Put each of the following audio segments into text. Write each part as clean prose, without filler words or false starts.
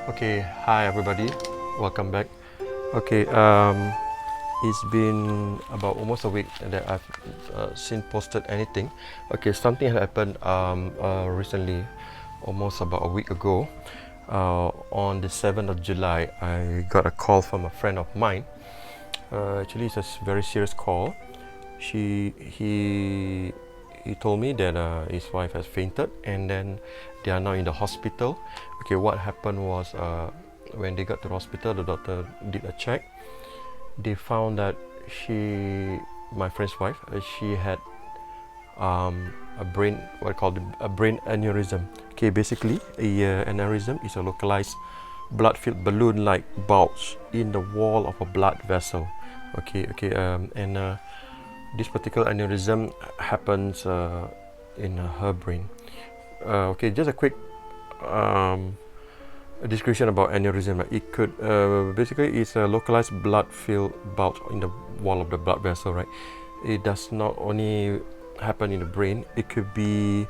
Okay, hi everybody, welcome back. Okay, it's been about almost a week that I've seen posted anything. Okay, something happened recently, almost about a week ago. On the 7th of July, I got a call from a friend of mine. Actually, it's a very serious call. He told me that his wife has fainted and then they are now in the hospital. Okay, what happened was when they got to the hospital, the doctor did a check. They found that my friend's wife, she had a brain, what I call a brain aneurysm. Okay, basically a aneurysm is a localized blood-filled balloon-like bulge in the wall of a blood vessel. This particular aneurysm happens in her brain. Okay, just a quick description about aneurysm. It could basically it's a localized blood-filled bulge in the wall of the blood vessel. Right, it does not only happen in the brain. It could be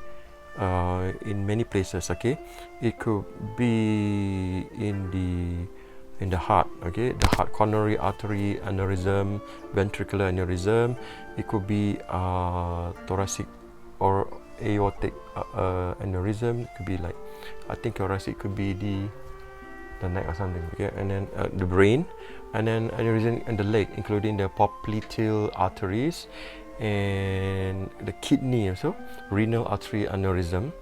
in many places. Okay, it could be in the heart. Okay, the heart coronary artery aneurysm, ventricular aneurysm. It could be thoracic or aortic aneurysm. It could be like, I think thoracic could be the neck or something. Okay, and then the brain, and then aneurysm in the leg, including the popliteal arteries and the kidney also, renal artery aneurysm,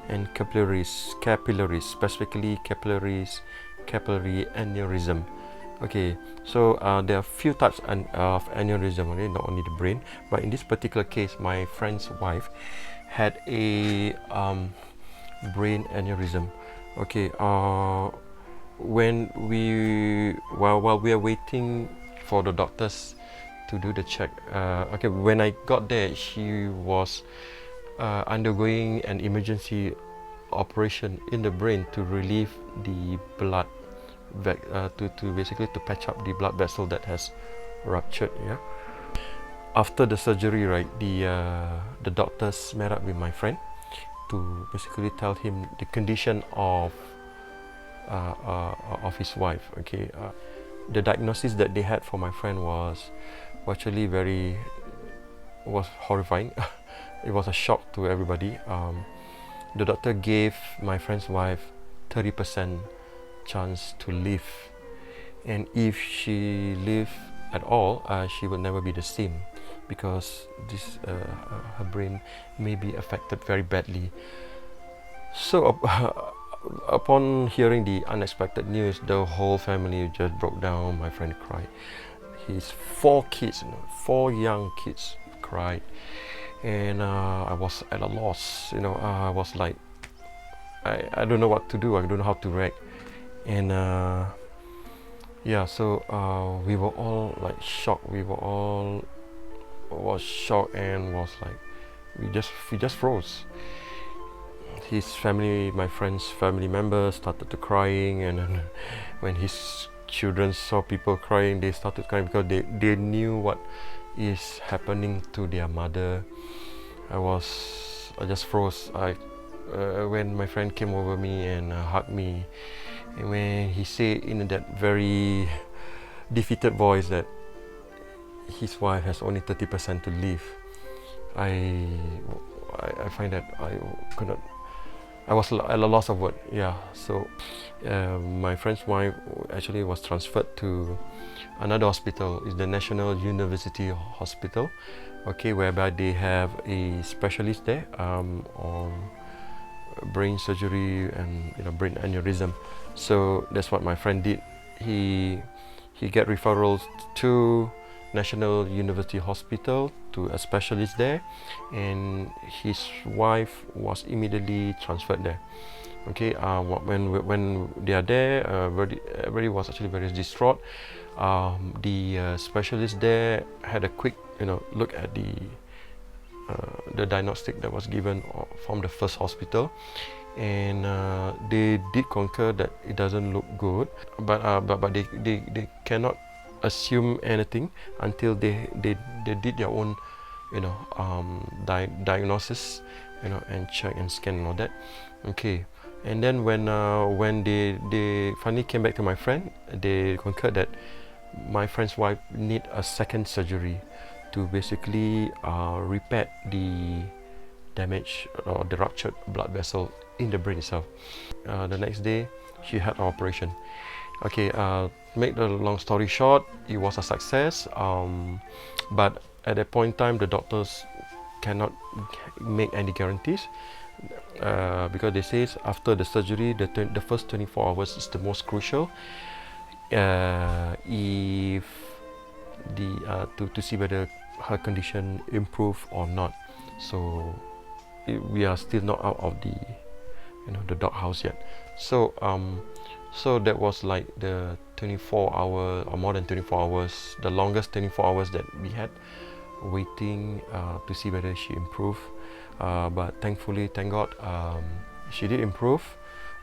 and capillaries, specifically capillary aneurysm. Okay, so there are few types of aneurysm, okay, not only the brain, but in this particular case, my friend's wife had a brain aneurysm. Okay, while we are waiting for the doctors to do the check, okay, when I got there, she was undergoing an emergency operation in the brain to relieve the blood, to basically to patch up the blood vessel that has ruptured. Yeah. After the surgery, right, the doctors met up with my friend to basically tell him the condition of his wife. Okay, the diagnosis that they had for my friend was actually was horrifying. It was a shock to everybody. The doctor gave my friend's wife 30% chance to live, and if she lived at all, she would never be the same, because her brain may be affected very badly. So upon hearing the unexpected news, the whole family just broke down. My friend cried. His 4 kids, 4 young kids, cried, and I was at a loss. I was like, I don't know what to do. I don't know how to react, and yeah. So we were all like shocked. We were all was shocked and was like, we just froze. His family, my friend's family members, started to crying, and then when his children saw people crying, they started crying because they knew what is happening to their mother. I just froze. When my friend came over me and hugged me, and when he said in that very defeated voice that his wife has only 30% to live, I find that I was at a loss of word. Yeah. So my friend's wife actually was transferred to another hospital. It's the National University Hospital. Okay, whereby they have a specialist there on brain surgery and brain aneurysm. So that's what my friend did. He get referrals to National University Hospital, to a specialist there, and his wife was immediately transferred there. Okay, when they are there, everybody was actually very distraught. The specialist there had a quick look at the diagnostic that was given from the first hospital, and they did concur that it doesn't look good, but they cannot assume anything until they did their own diagnosis, and check and scan and all that. Okay, And then when they finally came back to my friend, they concurred that my friend's wife need a second surgery to basically repair the damage or the ruptured blood vessel in the brain itself. The next day, she had an operation. Okay, make the long story short, it was a success. But at that point in time, the doctors cannot make any guarantees because they say after the surgery, the first 24 hours is the most crucial. If to see whether her condition improve or not. So we are still not out of the the doghouse yet. So so that was like the 24 hour or more than 24 hours, the longest 24 hours that we had waiting to see whether she improved. But thankfully, thank God, she did improve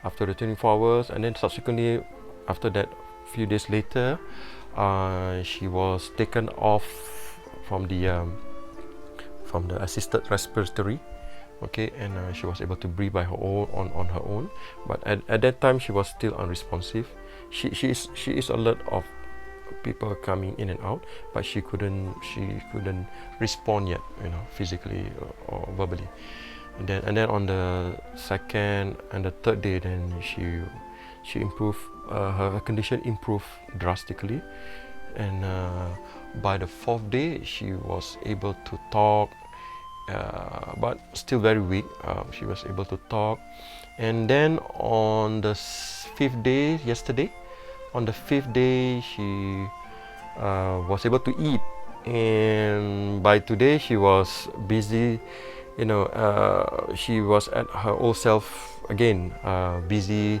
after the 24 hours, and then subsequently after that, few days later, she was taken off from the assisted respiratory. Okay, and she was able to breathe by her own on her own, but at that time she was still unresponsive. She is alert of people coming in and out, but she couldn't respond yet, physically or verbally. And then on the second and the third day, then she improved. Her condition improved drastically, and by the fourth day she was able to talk, but still very weak. She was able to talk, and then on the fifth day, yesterday, on the fifth day she was able to eat, and by today she was busy. She was at her old self again, busy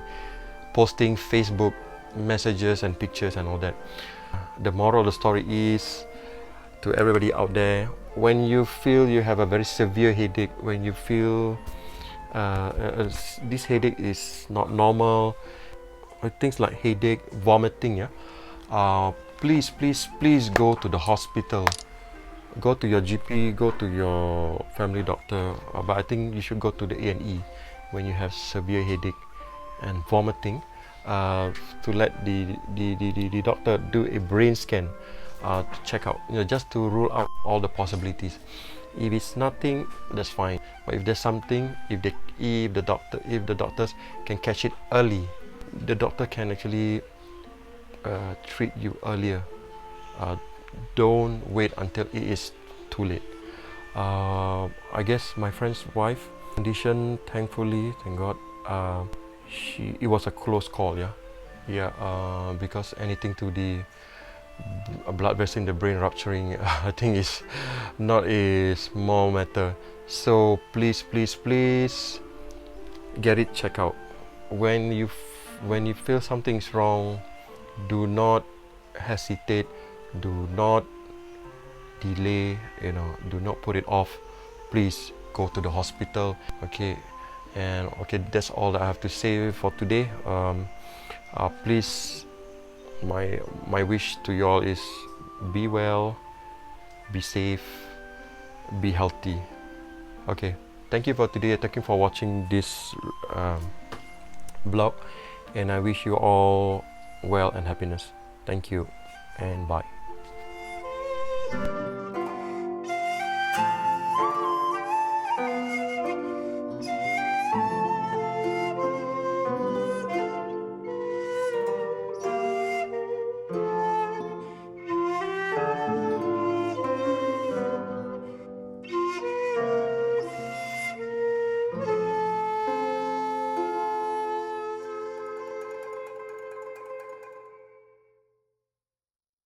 posting Facebook messages and pictures and all that. The moral of the story is, to everybody out there, when you feel you have a very severe headache, when you feel this headache is not normal, things like headache, vomiting, please go to the hospital. Go to your GP, go to your family doctor, but I think you should go to the A&E when you have severe headache and vomiting, to let the doctor do a brain scan to check out, just to rule out all the possibilities. If it's nothing, that's fine. But if there's something, if the doctors can catch it early, the doctor can actually treat you earlier. Don't wait until it is too late. I guess my friend's wife condition, thankfully, thank God, it was a close call, because anything to the blood vessel in the brain rupturing, I think is not a small matter. So please get it checked out. When you feel something's wrong, do not hesitate, do not delay, do not put it off. Please go to the hospital. Okay, and that's all that I have to say for today. Please, my wish to you all is be well, be safe, be healthy. Okay, thank you for today. Thank you for watching this blog, and I wish you all well and happiness. Thank you, and bye.